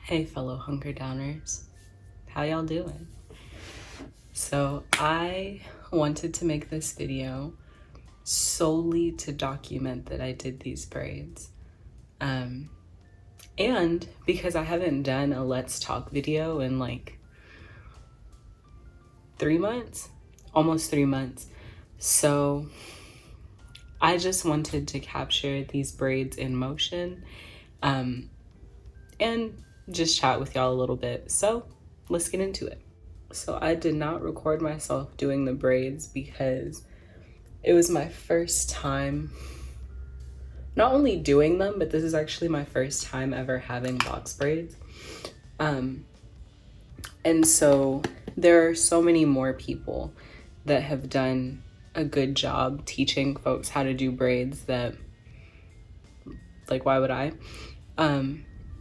Hey fellow hunker downers, how y'all doing? So I wanted to make this video solely to document that I did these braids. And because I haven't done a let's talk video in like 3 months, almost 3 months. So I just wanted to capture these braids in motion and just chat with y'all a little bit. So let's get into it. So I did not record myself doing the braids because it was my first time not only doing them, but this is actually my first time ever having box braids. And so there are so many more people that have done a good job teaching folks how to do braids that, like, why would I?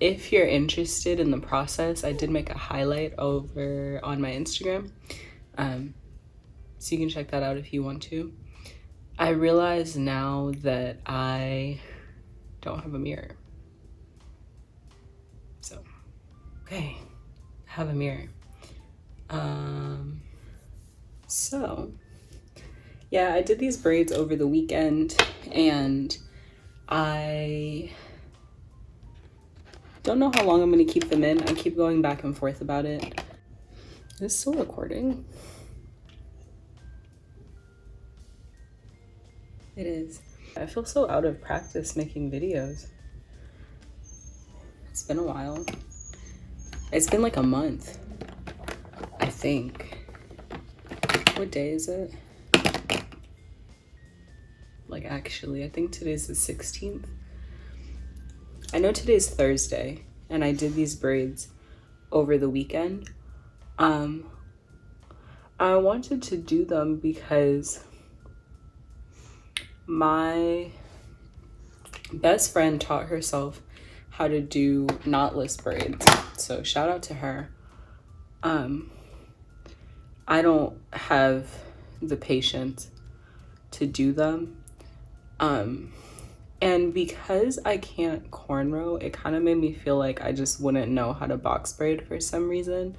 If you're interested in the process, I did make a highlight over on my Instagram. So you can check that out if you want to. I realize now that I don't have a mirror. So, okay, I have a mirror. So, yeah, I did these braids over the weekend and I don't know how long I'm gonna keep them in. I keep going back and forth about it. Is this still recording? It is. I feel so out of practice making videos. It's been a while. It's been like a month, I think. What day is it? Like, actually, I think today's the 16th. I know today's Thursday, and I did these braids over the weekend. I wanted to do them because my best friend taught herself how to do knotless braids. So shout out to her. I don't have the patience to do them. And because I can't cornrow, it kind of made me feel like I just wouldn't know how to box braid for some reason.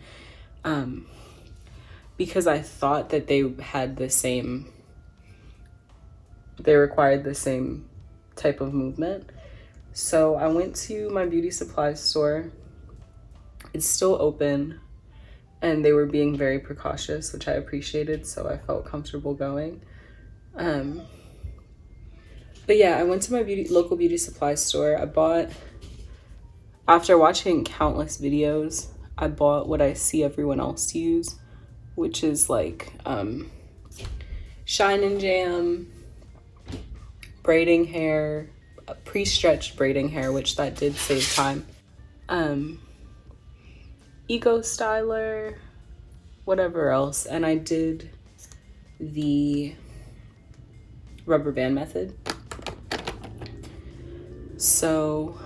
Because I thought that they required the same type of movement. So I went to my beauty supply store. It's still open and they were being very precautious, which I appreciated, so I felt comfortable going. But yeah, I went to my local beauty supply store. After watching countless videos, I bought what I see everyone else use, which is like Shine and Jam, braiding hair, pre-stretched braiding hair, which that did save time. Eco Styler, whatever else. And I did the rubber band method. So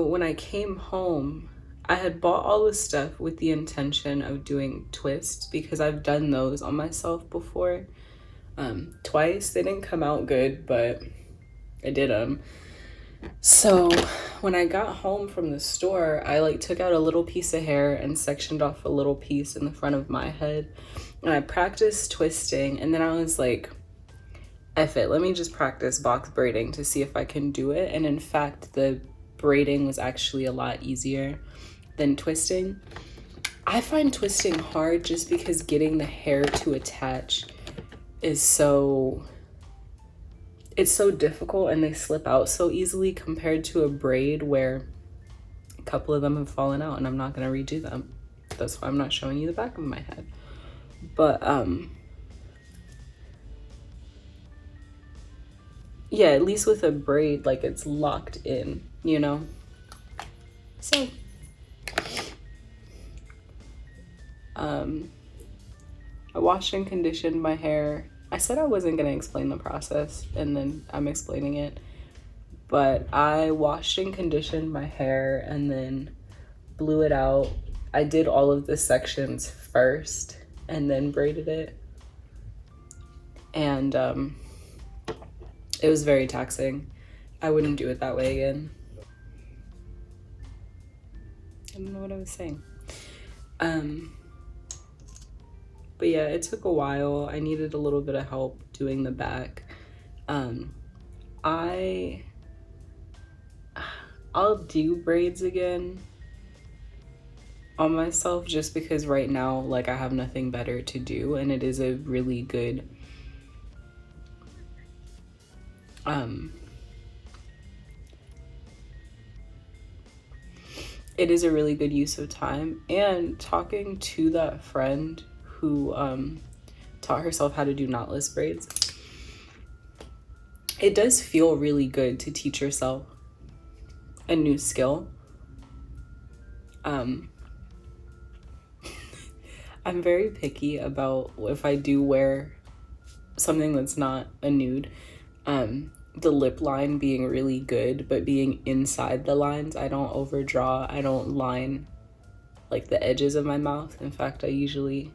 when I came home, I had bought all this stuff with the intention of doing twists because I've done those on myself before. Twice. They didn't come out good, but I did them. So when I got home from the store, I like took out a little piece of hair and sectioned off a little piece in the front of my head. And I practiced twisting, and then I was like, F it, let me just practice box braiding to see if I can do it. And in fact, the braiding was actually a lot easier than twisting. I find twisting hard just because getting the hair to attach is so difficult, and they slip out so easily compared to a braid where a couple of them have fallen out and I'm not going to redo them. That's why I'm not showing you the back of my head. But yeah, at least with a braid, like, it's locked in, you know? So I washed and conditioned my hair. I said I wasn't going to explain the process, and then I'm explaining it. But I washed and conditioned my hair and then blew it out. I did all of the sections first and then braided it. and it was very taxing. I wouldn't do it that way again. I don't know what I was saying. But yeah, it took a while. I needed a little bit of help doing the back. I'll do braids again on myself just because right now, like, I have nothing better to do, and it is a really good it is a really good use of time. And talking to that friend who taught herself how to do knotless braids, it does feel really good to teach yourself a new skill. I'm very picky about if I do wear something that's not a nude. The lip line being really good, but being inside the lines. I don't overdraw. I don't line like the edges of my mouth. In fact, I usually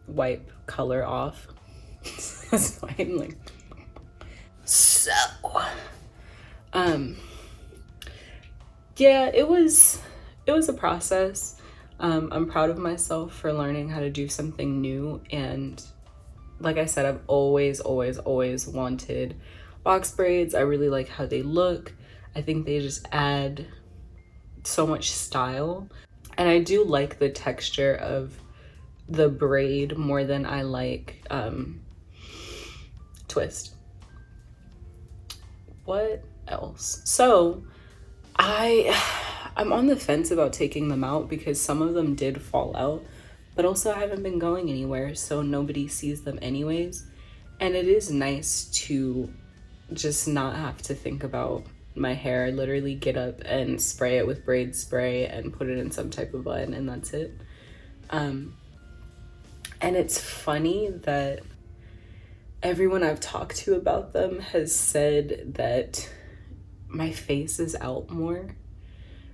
wipe color off. That's why I'm like, so yeah, it was a process. I'm proud of myself for learning how to do something new, and like I said, I've always wanted box braids. I really like how they look. I think they just add so much style, and I do like the texture of the braid more than I like twist. What else? So I'm on the fence about taking them out because some of them did fall out, but also I haven't been going anywhere, so nobody sees them anyways. And it is nice to just not have to think about my hair. Literally get up and spray it with braid spray and put it in some type of bun, and that's it. And it's funny that everyone I've talked to about them has said that my face is out more.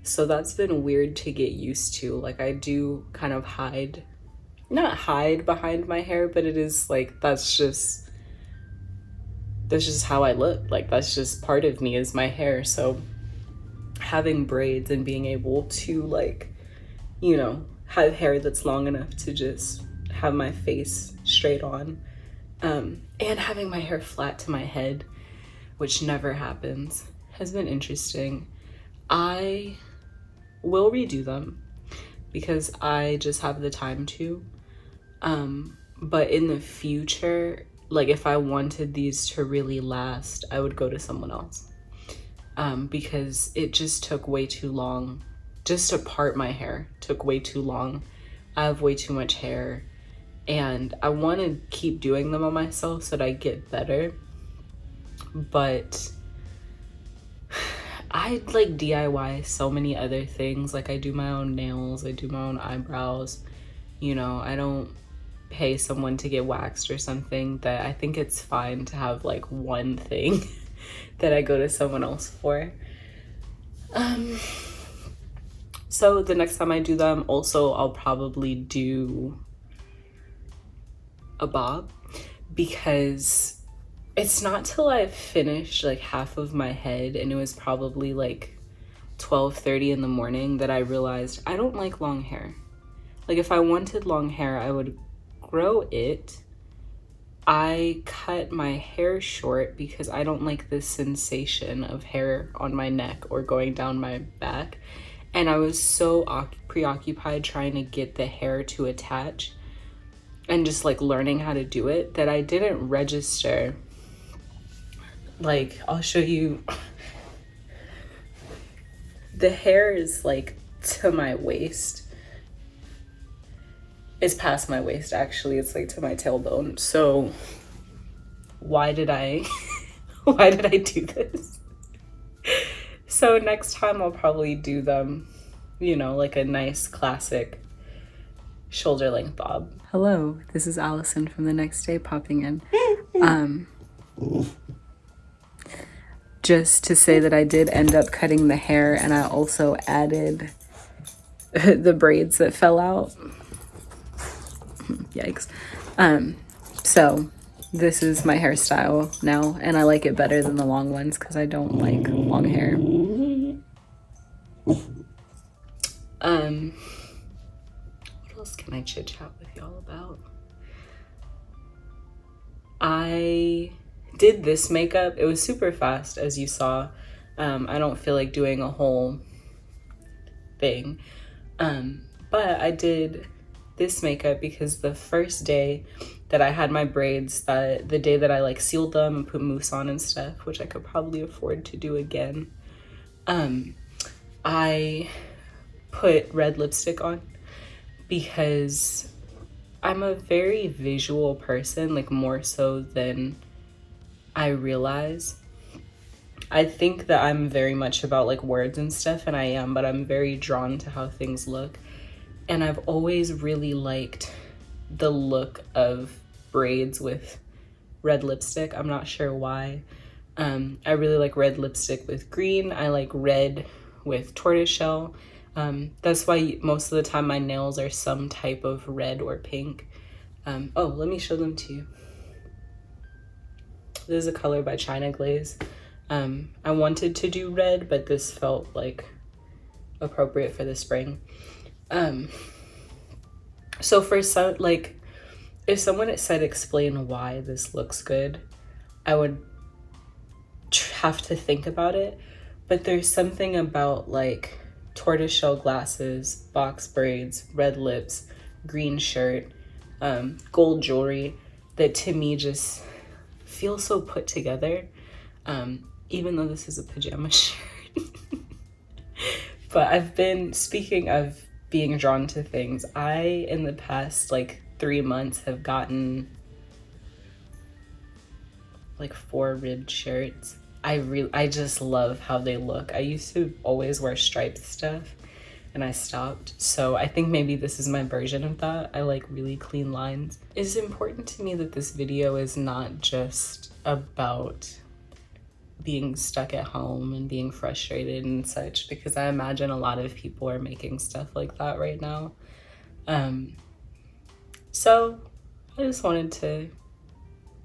So that's been weird to get used to. Like, I do kind of not hide behind my hair, but it is like, that's just how I look. Like, that's just part of me is my hair. So having braids and being able to, like, you know, have hair that's long enough to just have my face straight on, and having my hair flat to my head, which never happens, has been interesting. I will redo them because I just have the time to. But in the future, like, if I wanted these to really last, I would go to someone else. Because it just took way too long. Just to part my hair took way too long. I have way too much hair, and I want to keep doing them on myself so that I get better. But I like DIY so many other things. Like, I do my own nails, I do my own eyebrows. You know, I don't pay someone to get waxed or something. That I think it's fine to have like one thing that I go to someone else for. So the next time I do them, also I'll probably do a bob, because it's not till I finished like half of my head, and it was probably like 12:30 in the morning, that I realized I don't like long hair. Like, if I wanted long hair, I would grow it. I cut my hair short because I don't like the sensation of hair on my neck or going down my back. And I was so preoccupied trying to get the hair to attach and just like learning how to do it, that I didn't register. Like, I'll show you. The hair is like to my waist. It's past my waist, actually. It's like to my tailbone. So why did I do this? So next time I'll probably do them, you know, like a nice classic shoulder length bob. Hello, this is Allison from the next day popping in. Just to say that I did end up cutting the hair, and I also added the braids that fell out. Yikes. So this is my hairstyle now, and I like it better than the long ones because I don't like long hair. What else can I chit chat with y'all about? I did this makeup. It was super fast, as you saw. I don't feel like doing a whole thing. But I did this makeup because the first day that I had my braids, the day that I like sealed them and put mousse on and stuff, which I could probably afford to do again, I put red lipstick on because I'm a very visual person, like more so than I realize. I think that I'm very much about like words and stuff, and I am, but I'm very drawn to how things look. And I've always really liked the look of braids with red lipstick. I'm not sure why. I really like red lipstick with green. I like red with tortoiseshell. That's why most of the time my nails are some type of red or pink. Oh, let me show them to you. This is a color by China Glaze. I wanted to do red, but this felt like appropriate for the spring. So for some, like, if someone had said explain why this looks good, I would have to think about it. But there's something about like tortoiseshell glasses, box braids, red lips, green shirt, gold jewelry that to me just feels so put together. Even though this is a pajama shirt. But I've been, speaking of being drawn to things, I, in the past like 3 months, have gotten like 4 ribbed shirts. I just love how they look. I used to always wear striped stuff and I stopped. So I think maybe this is my version of that. I like really clean lines. It's important to me that this video is not just about being stuck at home and being frustrated and such, because I imagine a lot of people are making stuff like that right now. So I just wanted to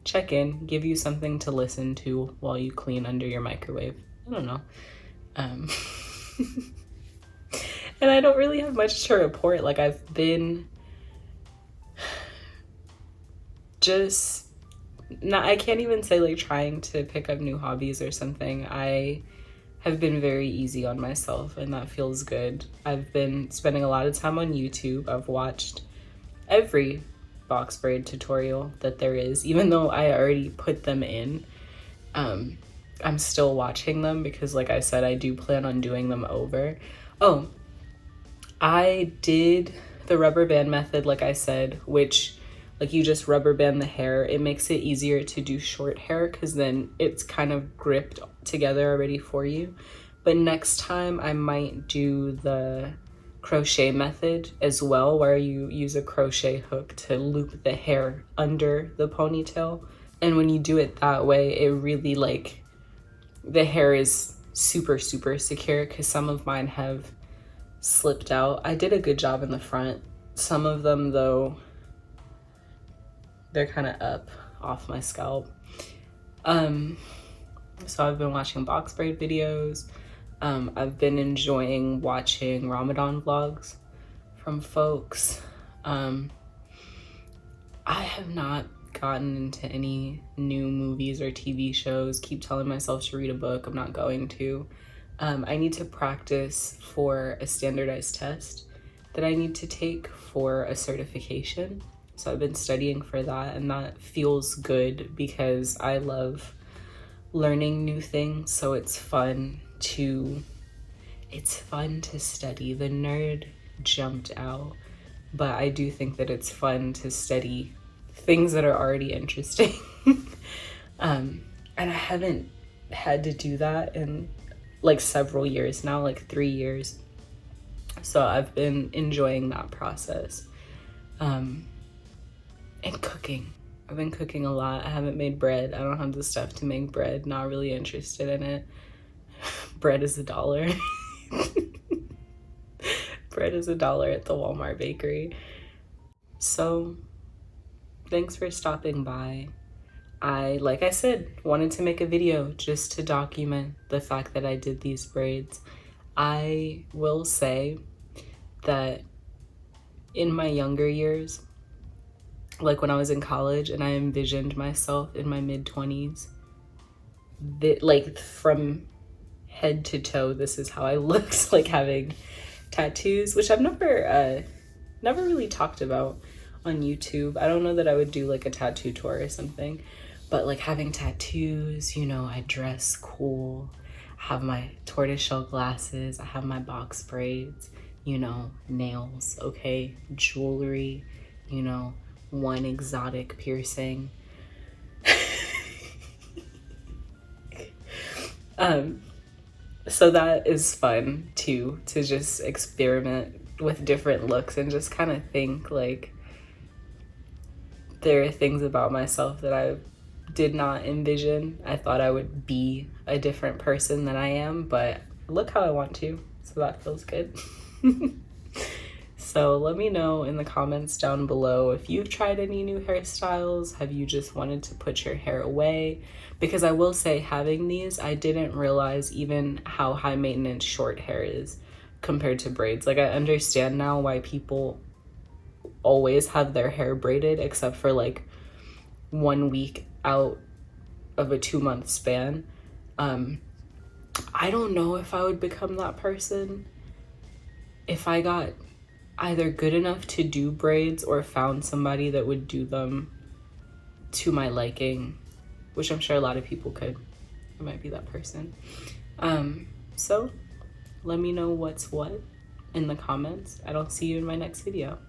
check in, give you something to listen to while you clean under your microwave. I don't know. And I don't really have much to report. Like, I've been just I can't even say like trying to pick up new hobbies or something. I have been very easy on myself and that feels good. I've been spending a lot of time on YouTube. I've watched every box braid tutorial that there is, even though I already put them in. I'm still watching them because, like I said, I do plan on doing them over. Oh, I did the rubber band method, like I said, which like you just rubber band the hair. It makes it easier to do short hair because then it's kind of gripped together already for you. But next time I might do the crochet method as well, where you use a crochet hook to loop the hair under the ponytail. And when you do it that way, it really like the hair is super, super secure because some of mine have slipped out. I did a good job in the front. Some of them though, they're kind of up off my scalp. So I've been watching box braid videos. I've been enjoying watching Ramadan vlogs from folks. I have not gotten into any new movies or TV shows. Keep telling myself to read a book. I'm not going to. I need to practice for a standardized test that I need to take for a certification. So I've been studying for that, and that feels good because I love learning new things. So it's fun to study. The nerd jumped out, but I do think that it's fun to study things that are already interesting. And I haven't had to do that in like several years now, like 3 years. So I've been enjoying that process. And cooking. I've been cooking a lot. I haven't made bread. I don't have the stuff to make bread. Not really interested in it. Bread is $1. Bread is $1 at the Walmart bakery. So thanks for stopping by. like I said, wanted to make a video just to document the fact that I did these braids. I will say that in my younger years, like when I was in college and I envisioned myself in my mid-20s, like from head to toe, this is how I looked, like having tattoos, which I've never really talked about on YouTube. I don't know that I would do like a tattoo tour or something, but like having tattoos, you know, I dress cool, have my tortoiseshell glasses, I have my box braids, you know, nails, okay, jewelry, you know, one exotic piercing. So that is fun too, to just experiment with different looks and just kind of think like there are things about myself that I did not envision. I thought I would be a different person than I am, but look how I want to, so that feels good. So let me know in the comments down below if you've tried any new hairstyles. Have you just wanted to put your hair away? Because I will say, having these, I didn't realize even how high maintenance short hair is compared to braids. Like, I understand now why people always have their hair braided except for like 1 week out of a 2-month span. I don't know if I would become that person if I got either good enough to do braids or found somebody that would do them to my liking, which I'm sure a lot of people could. I might be that person. So let me know what's what in the comments, and I'll see you in my next video.